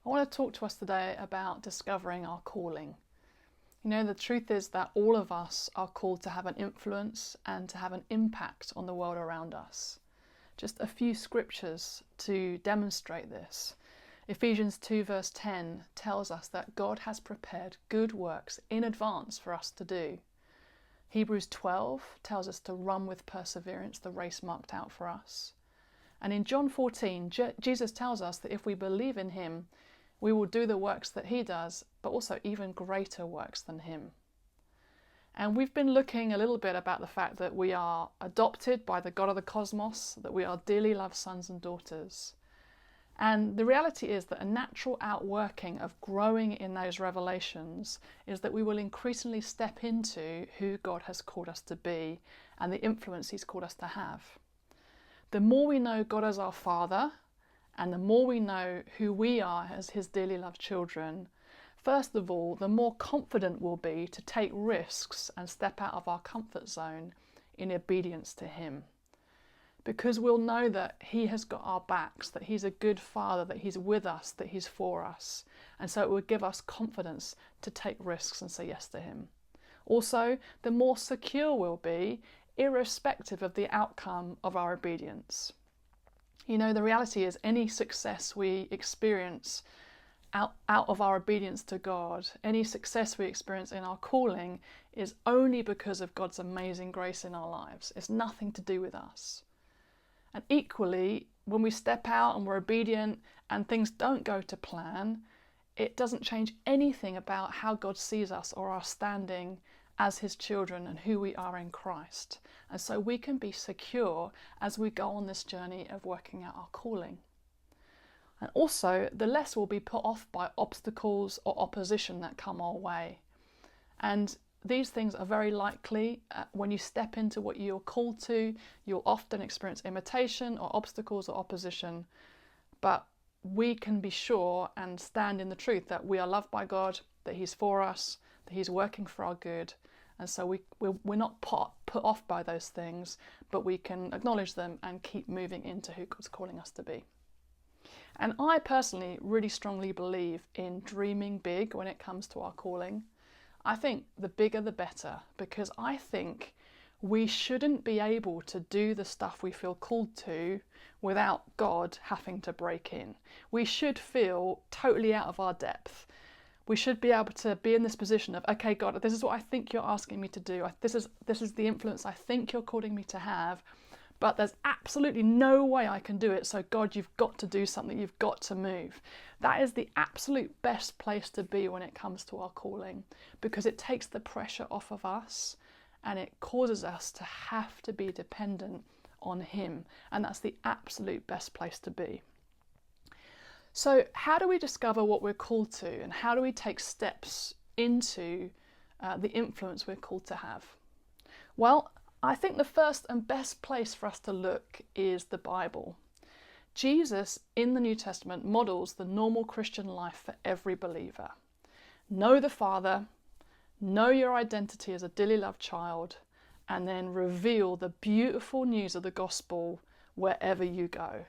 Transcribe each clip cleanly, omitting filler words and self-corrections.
I want to talk to us today about discovering our calling. You know, the truth is that all of us are called to have an influence and to have an impact on the world around us. Just a few scriptures to demonstrate this. Ephesians 2 verse 10 tells us that God has prepared good works in advance for us to do. Hebrews 12 tells us to run with perseverance the race marked out for us. And in John 14, Jesus tells us that if we believe in him, we will do the works that he does, but also even greater works than him. And we've been looking a little bit about the fact that we are adopted by the God of the cosmos, that we are dearly loved sons and daughters. And the reality is that a natural outworking of growing in those revelations is that we will increasingly step into who God has called us to be and the influence he's called us to have. The more we know God as our Father, and the more we know who we are as his dearly loved children, first of all, the more confident we'll be to take risks and step out of our comfort zone in obedience to him. Because we'll know that he has got our backs, that he's a good father, that he's with us, that he's for us. And so it will give us confidence to take risks and say yes to him. Also, the more secure we'll be, irrespective of the outcome of our obedience. You know, the reality is any success we experience out of our obedience to God, any success we experience in our calling is only because of God's amazing grace in our lives. It's nothing to do with us. And equally, when we step out and we're obedient and things don't go to plan, it doesn't change anything about how God sees us or our standing as his children and who we are in Christ. And so we can be secure as we go on this journey of working out our calling. And also, the less we'll be put off by obstacles or opposition that come our way. And these things are very likely when you step into what you're called to, you'll often experience imitation or obstacles or opposition. But we can be sure and stand in the truth that we are loved by God, that he's for us, that he's working for our good. And so we're not put off by those things, but we can acknowledge them and keep moving into who God's calling us to be. And I personally really strongly believe in dreaming big when it comes to our calling. I think the bigger the better, because I think we shouldn't be able to do the stuff we feel called to without God having to break in. We should feel totally out of our depth. We should be able to be in this position of, okay, God, this is what I think you're asking me to do. This is the influence I think you're calling me to have, but there's absolutely no way I can do it. So God, you've got to do something. You've got to move. That is the absolute best place to be when it comes to our calling, because it takes the pressure off of us and it causes us to have to be dependent on him. And that's the absolute best place to be. So how do we discover what we're called to, and how do we take steps into the influence we're called to have? Well, I think the first and best place for us to look is the Bible. Jesus in the New Testament models the normal Christian life for every believer. Know the Father, know your identity as a dearly loved child, and then reveal the beautiful news of the gospel wherever you go.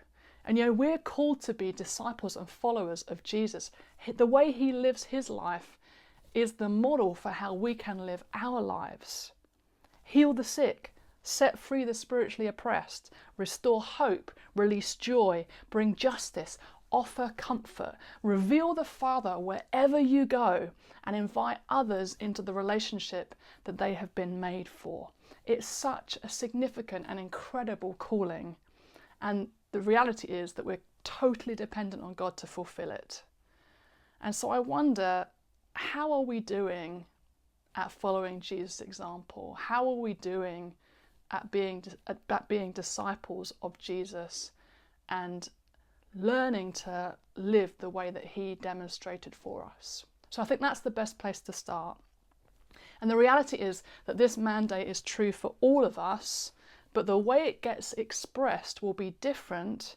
And you know, we're called to be disciples and followers of Jesus. The way he lives his life is the model for how we can live our lives. Heal the sick, set free the spiritually oppressed, restore hope, release joy, bring justice, offer comfort, reveal the Father wherever you go, and invite others into the relationship that they have been made for. It's such a significant and incredible calling. And the reality is that we're totally dependent on God to fulfill it. And so I wonder, how are we doing at following Jesus' example? How are we doing at being disciples of Jesus and learning to live the way that he demonstrated for us? So I think that's the best place to start. And the reality is that this mandate is true for all of us, but the way it gets expressed will be different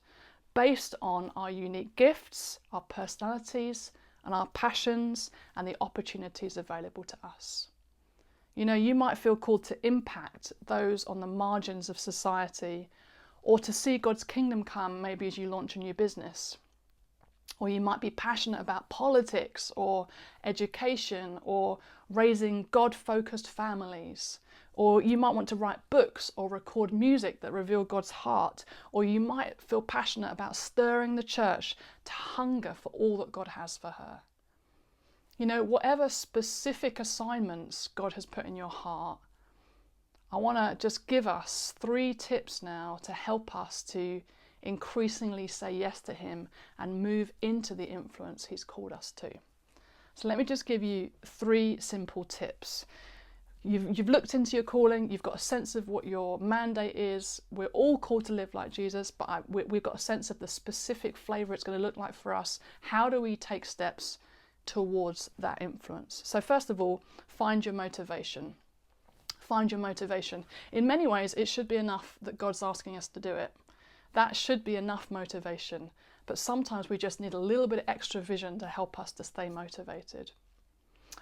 based on our unique gifts, our personalities, and our passions, and the opportunities available to us. You know, you might feel called to impact those on the margins of society, or to see God's kingdom come maybe as you launch a new business. Or you might be passionate about politics or education or raising God-focused families. Or you might want to write books or record music that reveal God's heart. Or you might feel passionate about stirring the church to hunger for all that God has for her. You know, whatever specific assignments God has put in your heart, I want to just give us 3 tips now to help us to increasingly say yes to him and move into the influence he's called us to. So let me just give you 3 simple tips. You've looked into your calling, you've got a sense of what your mandate is. We're all called to live like Jesus, but we've got a sense of the specific flavour it's going to look like for us. How do we take steps towards that influence? So first of all, find your motivation. Find your motivation. In many ways, it should be enough that God's asking us to do it. That should be enough motivation, but sometimes we just need a little bit of extra vision to help us to stay motivated.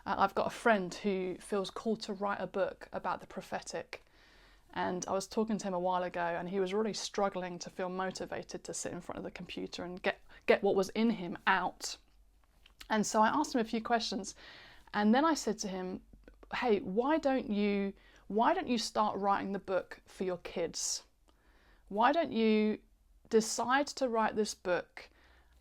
I've got a friend who feels called to write a book about the prophetic, and I was talking to him a while ago, and he was really struggling to feel motivated to sit in front of the computer and get what was in him out. And so I asked him a few questions, and then I said to him, hey, why don't you start writing the book for your kids? Why don't you decide to write this book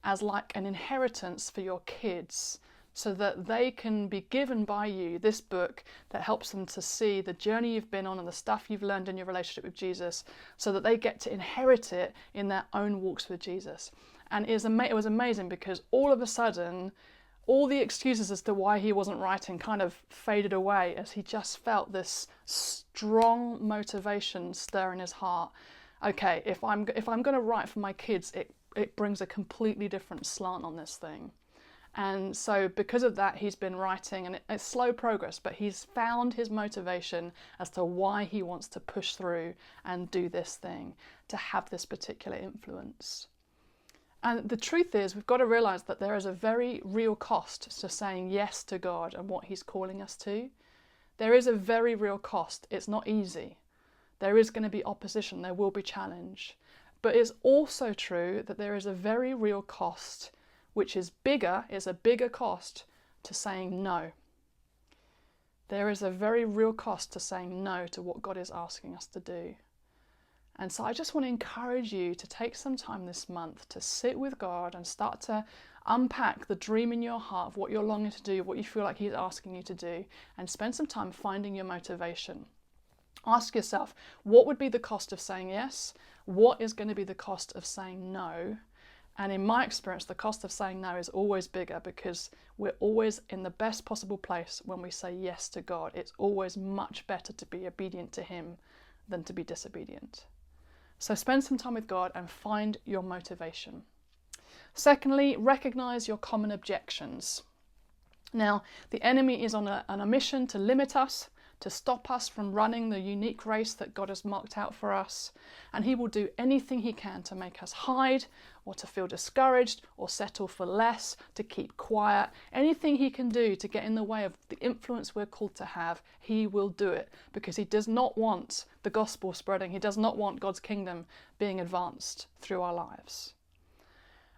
as like an inheritance for your kids, so that they can be given by you this book that helps them to see the journey you've been on and the stuff you've learned in your relationship with Jesus, so that they get to inherit it in their own walks with Jesus. And it was amazing, because all of a sudden, all the excuses as to why he wasn't writing kind of faded away, as he just felt this strong motivation stir in his heart. Okay, if I'm going to write for my kids, it brings a completely different slant on this thing. And so because of that, he's been writing, and it's slow progress, but he's found his motivation as to why he wants to push through and do this thing, to have this particular influence. And the truth is, we've got to realize that there is a very real cost to saying yes to God and what he's calling us to. There is a very real cost. It's not easy. There is going to be opposition, there will be challenge. But it's also true that there is a very real cost, which is a bigger cost to saying no. There is a very real cost to saying no to what God is asking us to do. And so I just want to encourage you to take some time this month to sit with God and start to unpack the dream in your heart of what you're longing to do, what you feel like he's asking you to do, and spend some time finding your motivation. Ask yourself, what would be the cost of saying yes? What is going to be the cost of saying no? And in my experience, the cost of saying no is always bigger, because we're always in the best possible place when we say yes to God. It's always much better to be obedient to him than to be disobedient. So spend some time with God and find your motivation. Secondly, recognize your common objections. Now, the enemy is on a mission to limit us, to stop us from running the unique race that God has marked out for us. And he will do anything he can to make us hide, or to feel discouraged, or settle for less, to keep quiet. Anything he can do to get in the way of the influence we're called to have, he will do it, because he does not want the gospel spreading. He does not want God's kingdom being advanced through our lives.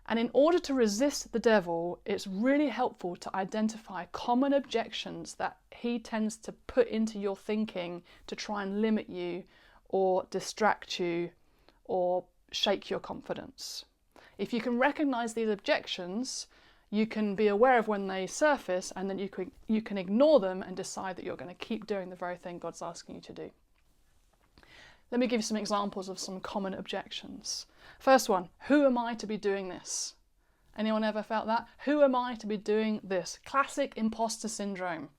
And in order to resist the devil, it's really helpful to identify common objections that he tends to put into your thinking to try and limit you, or distract you, or shake your confidence. If you can recognize these objections, you can be aware of when they surface, and then you can ignore them and decide that you're going to keep doing the very thing God's asking you to do. Let me give you some examples of some common objections. First one, who am I to be doing this? Anyone ever felt that? Who am I to be doing this? Classic imposter syndrome.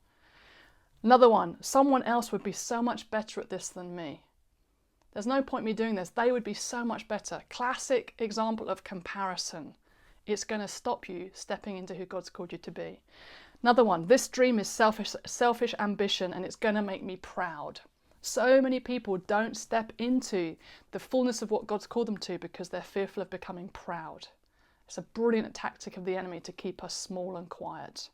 Another one, someone else would be so much better at this than me. There's no point me doing this. They would be so much better. Classic example of comparison. It's going to stop you stepping into who God's called you to be. Another one, this dream is selfish ambition, and it's going to make me proud. So many people don't step into the fullness of what God's called them to because they're fearful of becoming proud. It's a brilliant tactic of the enemy to keep us small and quiet.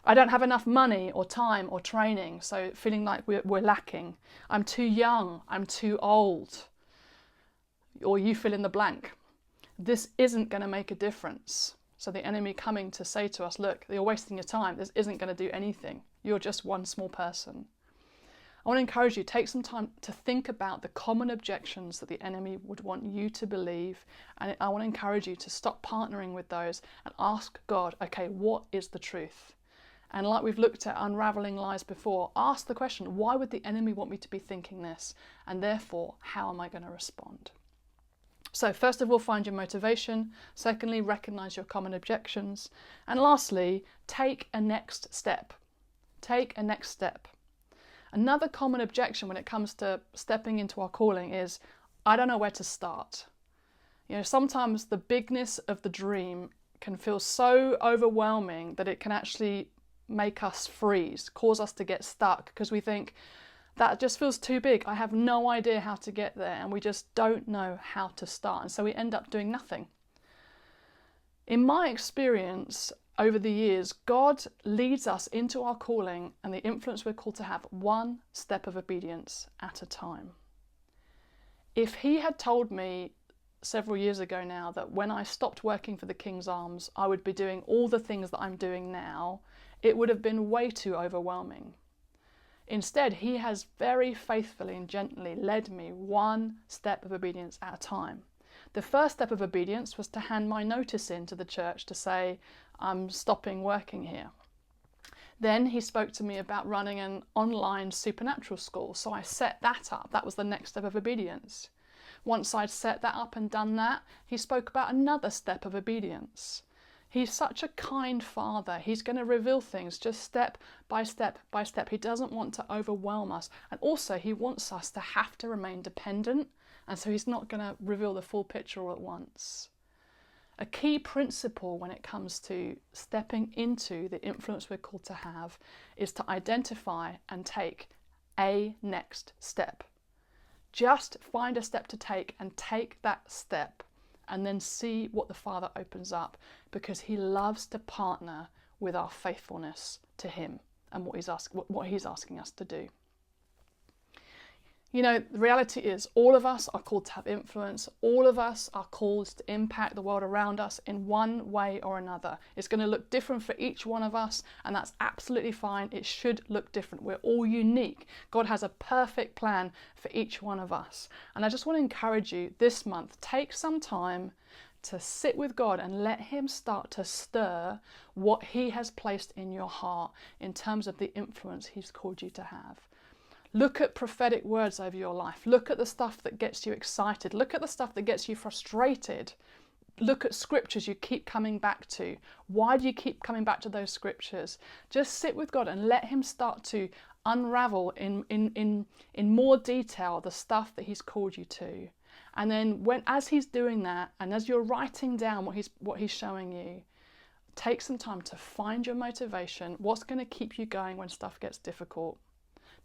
I don't have enough money or time or training, so feeling like we're lacking. I'm too young, I'm too old. Or you fill in the blank. This isn't going to make a difference. So the enemy coming to say to us, look, you're wasting your time. This isn't going to do anything. You're just one small person. I want to encourage you, take some time to think about the common objections that the enemy would want you to believe. And I want to encourage you to stop partnering with those and ask God, okay, what is the truth? And like we've looked at unraveling lies before, ask the question, why would the enemy want me to be thinking this? And therefore, how am I going to respond? So first of all, find your motivation. Secondly, recognize your common objections. And lastly, take a next step. Take a next step. Another common objection when it comes to stepping into our calling is, I don't know where to start. Sometimes the bigness of the dream can feel so overwhelming that it can actually make us freeze, cause us to get stuck, because we think, that just feels too big. I have no idea how to get there, and we just don't know how to start. And so we end up doing nothing. In my experience, over the years, God leads us into our calling and the influence we're called to have one step of obedience at a time. If he had told me several years ago now that when I stopped working for the King's Arms, I would be doing all the things that I'm doing now, it would have been way too overwhelming. Instead, he has very faithfully and gently led me one step of obedience at a time. The first step of obedience was to hand my notice in to the church to say, I'm stopping working here. Then he spoke to me about running an online supernatural school, so I set that up. That was the next step of obedience. Once I'd set that up and done that, he spoke about another step of obedience. He's such a kind father. He's going to reveal things just step by step by step. He doesn't want to overwhelm us. And also he wants us to have to remain dependent. And so he's not going to reveal the full picture all at once. A key principle when it comes to stepping into the influence we're called to have is to identify and take a next step. Just find a step to take and take that step, and then see what the Father opens up, because he loves to partner with our faithfulness to him and what he's asking us to do. The reality is all of us are called to have influence. All of us are called to impact the world around us in one way or another. It's going to look different for each one of us, and that's absolutely fine. It should look different. We're all unique. God has a perfect plan for each one of us. And I just want to encourage you this month, take some time to sit with God and let him start to stir what he has placed in your heart in terms of the influence he's called you to have. Look at prophetic words over your life. Look at the stuff that gets you excited. Look at the stuff that gets you frustrated. Look at scriptures you keep coming back to. Why do you keep coming back to those scriptures? Just sit with God and let him start to unravel in more detail the stuff that he's called you to. And then as he's doing that, and as you're writing down what he's showing you, take some time to find your motivation. What's going to keep you going when stuff gets difficult?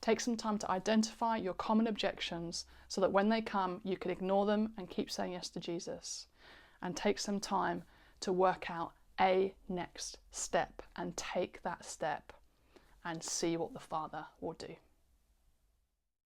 Take some time to identify your common objections so that when they come, you can ignore them and keep saying yes to Jesus. And take some time to work out a next step and take that step and see what the Father will do.